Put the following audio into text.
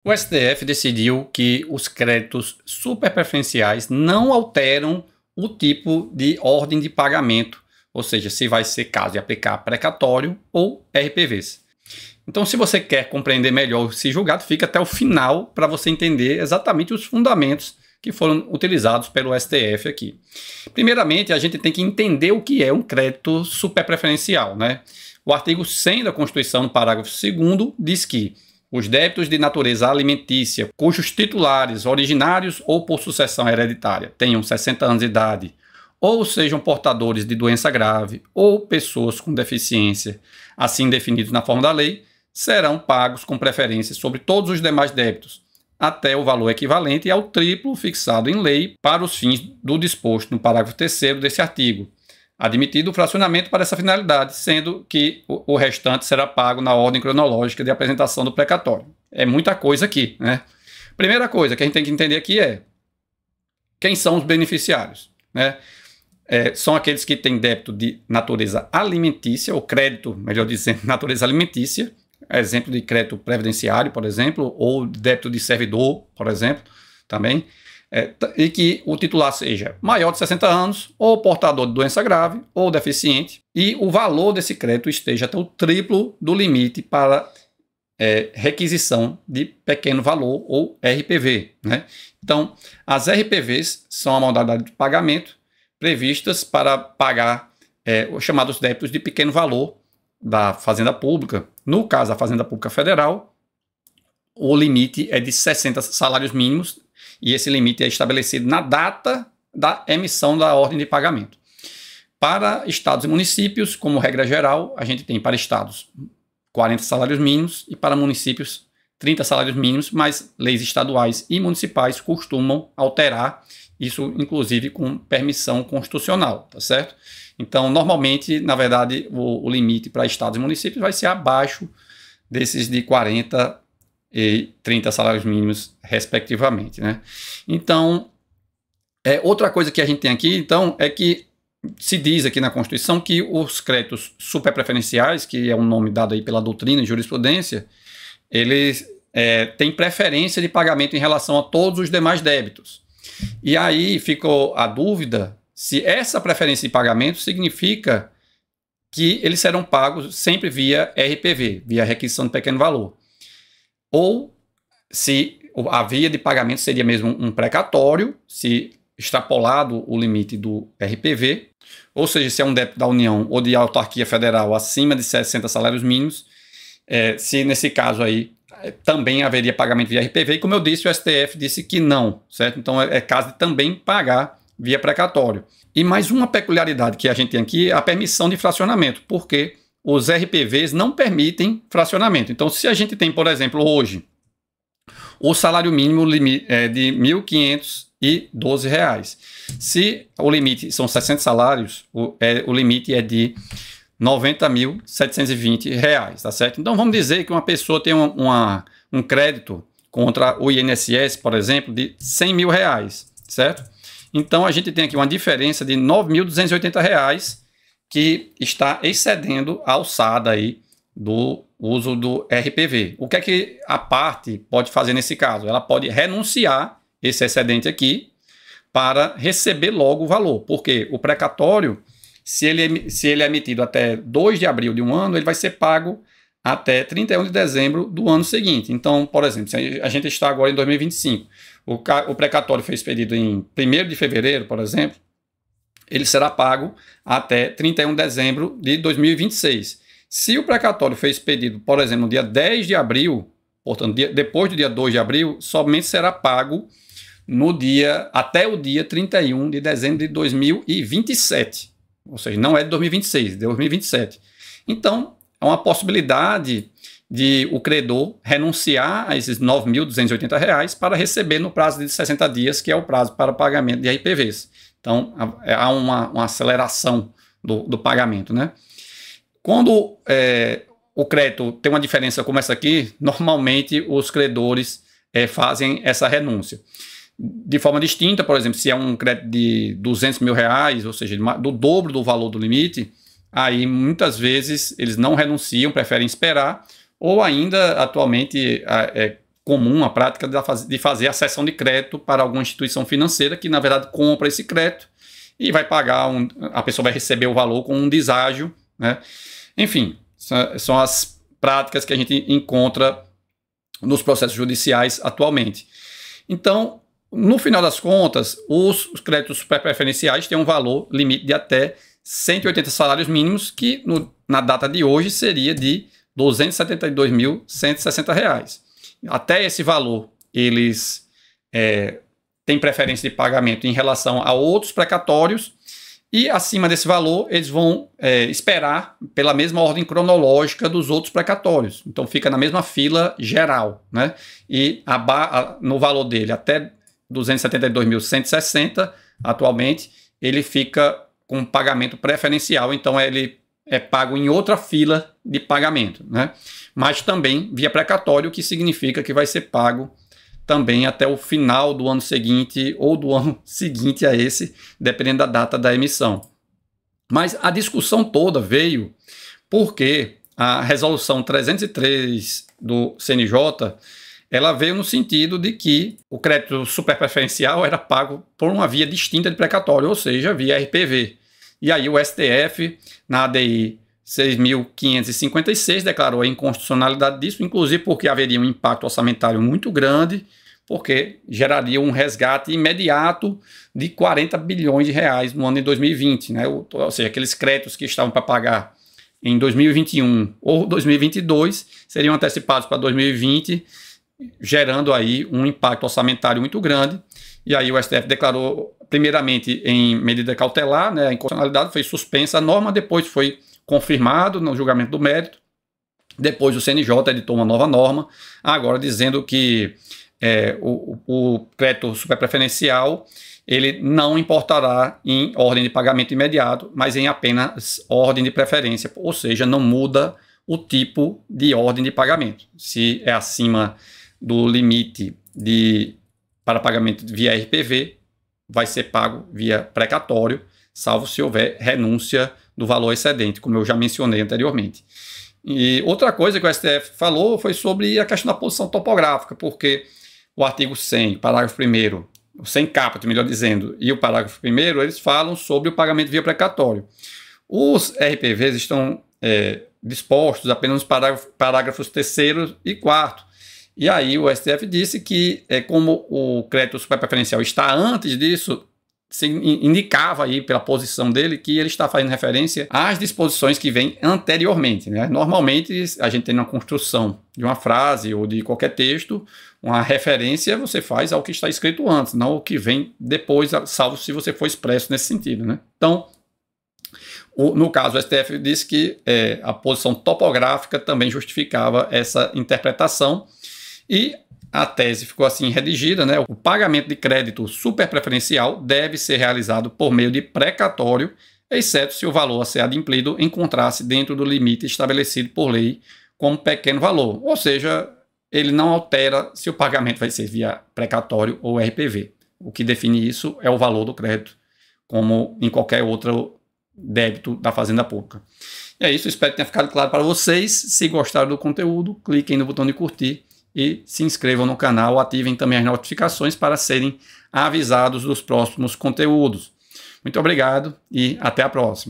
O STF decidiu que os créditos superpreferenciais não alteram o tipo de ordem de pagamento, ou seja, se vai ser caso de aplicar precatório ou RPVs. Então, se você quer compreender melhor esse julgado, fica até o final para você entender exatamente os fundamentos que foram utilizados pelo STF aqui. Primeiramente, a gente tem que entender o que é um crédito superpreferencial, né? O artigo 100 da Constituição, no parágrafo 2º, diz que os débitos de natureza alimentícia, cujos titulares, originários ou por sucessão hereditária, tenham 60 anos de idade, ou sejam portadores de doença grave, ou pessoas com deficiência, assim definidos na forma da lei, serão pagos com preferência sobre todos os demais débitos, até o valor equivalente ao triplo fixado em lei para os fins do disposto no parágrafo 3º desse artigo, admitido o fracionamento para essa finalidade, sendo que o restante será pago na ordem cronológica de apresentação do precatório. É muita coisa aqui, né? Primeira coisa que a gente tem que entender aqui é quem são os beneficiários, né? São aqueles que têm débito de natureza alimentícia, ou crédito, melhor dizendo, natureza alimentícia, exemplo de crédito previdenciário, por exemplo, ou débito de servidor, por exemplo, também. E que o titular seja maior de 60 anos, ou portador de doença grave, ou deficiente, e o valor desse crédito esteja até o triplo do limite para requisição de pequeno valor, ou RPV, né? Então, as RPVs são a modalidade de pagamento previstas para pagar os chamados débitos de pequeno valor da Fazenda Pública. No caso da Fazenda Pública Federal, o limite é de 60 salários mínimos, e esse limite é estabelecido na data da emissão da ordem de pagamento. Para estados e municípios, como regra geral, a gente tem para estados 40 salários mínimos e para municípios 30 salários mínimos, mas leis estaduais e municipais costumam alterar isso, inclusive com permissão constitucional, tá certo? Então, normalmente, na verdade, o limite para estados e municípios vai ser abaixo desses de 40 e 30 salários mínimos, respectivamente, né? Então, outra coisa que a gente tem aqui, então, é que se diz aqui na Constituição que os créditos superpreferenciais, que é um nome dado aí pela doutrina e jurisprudência, eles têm preferência de pagamento em relação a todos os demais débitos. E aí ficou a dúvida se essa preferência de pagamento significa que eles serão pagos sempre via RPV, via requisição de pequeno valor, ou se a via de pagamento seria mesmo um precatório, se extrapolado o limite do RPV, ou seja, se é um débito da União ou de autarquia federal acima de 60 salários mínimos, se nesse caso aí também haveria pagamento via RPV, e como eu disse, o STF disse que não, certo? Então é caso de também pagar via precatório. E mais uma peculiaridade que a gente tem aqui é a permissão de fracionamento, porque os RPVs não permitem fracionamento. Então, se a gente tem, por exemplo, hoje, o salário mínimo é de R$ 1.512. Se o limite são 60 salários, o limite é de R$ 90.720, tá certo? Então, vamos dizer que uma pessoa tem um crédito contra o INSS, por exemplo, de R$ 100 mil, certo? Então, a gente tem aqui uma diferença de R$ 9.280, que está excedendo a alçada aí do uso do RPV. O que é que a parte pode fazer nesse caso? Ela pode renunciar esse excedente aqui para receber logo o valor, porque o precatório, se ele é emitido até 2 de abril de um ano, ele vai ser pago até 31 de dezembro do ano seguinte. Então, por exemplo, se a gente está agora em 2025, o precatório foi expedido em 1º de fevereiro, por exemplo, ele será pago até 31 de dezembro de 2026. Se o precatório foi expedido, por exemplo, no dia 10 de abril, portanto, depois do dia 2 de abril, somente será pago até o dia 31 de dezembro de 2027. Ou seja, não é de 2026, de 2027. Então, é uma possibilidade de o credor renunciar a esses R$ 9.280 para receber no prazo de 60 dias, que é o prazo para pagamento de RPVs. Então, há uma aceleração do pagamento, né? Quando o crédito tem uma diferença como essa aqui, normalmente os credores fazem essa renúncia. De forma distinta, por exemplo, se é um crédito de R$ 200 mil, ou seja, do dobro do valor do limite, aí muitas vezes eles não renunciam, preferem esperar, ou ainda atualmente comum a prática de fazer a cessão de crédito para alguma instituição financeira que, na verdade, compra esse crédito e vai pagar, a pessoa vai receber o valor com um deságio, né? Enfim, são as práticas que a gente encontra nos processos judiciais atualmente. Então, no final das contas, os créditos superpreferenciais têm um valor limite de até 180 salários mínimos, que na data de hoje seria de R$ 272.160. Até esse valor, eles têm preferência de pagamento em relação a outros precatórios, e acima desse valor, eles vão esperar pela mesma ordem cronológica dos outros precatórios. Então, fica na mesma fila geral, né? E no valor dele, até R$ 272.160, atualmente, ele fica com pagamento preferencial. Então, ele é pago em outra fila de pagamento, né? Mas também via precatório, que significa que vai ser pago também até o final do ano seguinte ou do ano seguinte a esse, dependendo da data da emissão. Mas a discussão toda veio porque a resolução 303 do CNJ, ela veio no sentido de que o crédito superpreferencial era pago por uma via distinta de precatório, ou seja, via RPV. E aí o STF, na ADI 6.556, declarou a inconstitucionalidade disso, inclusive porque haveria um impacto orçamentário muito grande, porque geraria um resgate imediato de 40 bilhões de reais no ano de 2020, né? Ou seja, aqueles créditos que estavam para pagar em 2021 ou 2022 seriam antecipados para 2020, gerando aí um impacto orçamentário muito grande. E aí o STF declarou, primeiramente em medida cautelar, né, a inconstitucionalidade, foi suspensa a norma, depois foi confirmado no julgamento do mérito, depois o CNJ editou uma nova norma, agora dizendo que o crédito superpreferencial ele não importará em ordem de pagamento imediato, mas em apenas ordem de preferência, ou seja, não muda o tipo de ordem de pagamento. Se é acima do limite para pagamento via RPV, vai ser pago via precatório, salvo se houver renúncia do valor excedente, como eu já mencionei anteriormente. E outra coisa que o STF falou foi sobre a questão da posição topográfica, porque o artigo 100, parágrafo 1º, o 100 caput, melhor dizendo, e o parágrafo 1º, eles falam sobre o pagamento via precatório. Os RPVs estão dispostos apenas nos parágrafos 3º e 4º. E aí o STF disse que, como o crédito superpreferencial está antes disso, indicava aí pela posição dele que ele está fazendo referência às disposições que vêm anteriormente, né? Normalmente a gente tem uma construção de uma frase ou de qualquer texto, uma referência você faz ao que está escrito antes, não ao que vem depois, salvo se você for expresso nesse sentido, né? Então, no caso, o STF disse que a posição topográfica também justificava essa interpretação, e a tese ficou assim redigida, né? O pagamento de crédito superpreferencial deve ser realizado por meio de precatório, exceto se o valor a ser adimplido encontrar-se dentro do limite estabelecido por lei como pequeno valor. Ou seja, ele não altera se o pagamento vai ser via precatório ou RPV. O que define isso é o valor do crédito, como em qualquer outro débito da Fazenda Pública. E é isso, espero que tenha ficado claro para vocês. Se gostaram do conteúdo, cliquem no botão de curtir e se inscrevam no canal, ativem também as notificações para serem avisados dos próximos conteúdos. Muito obrigado e até a próxima.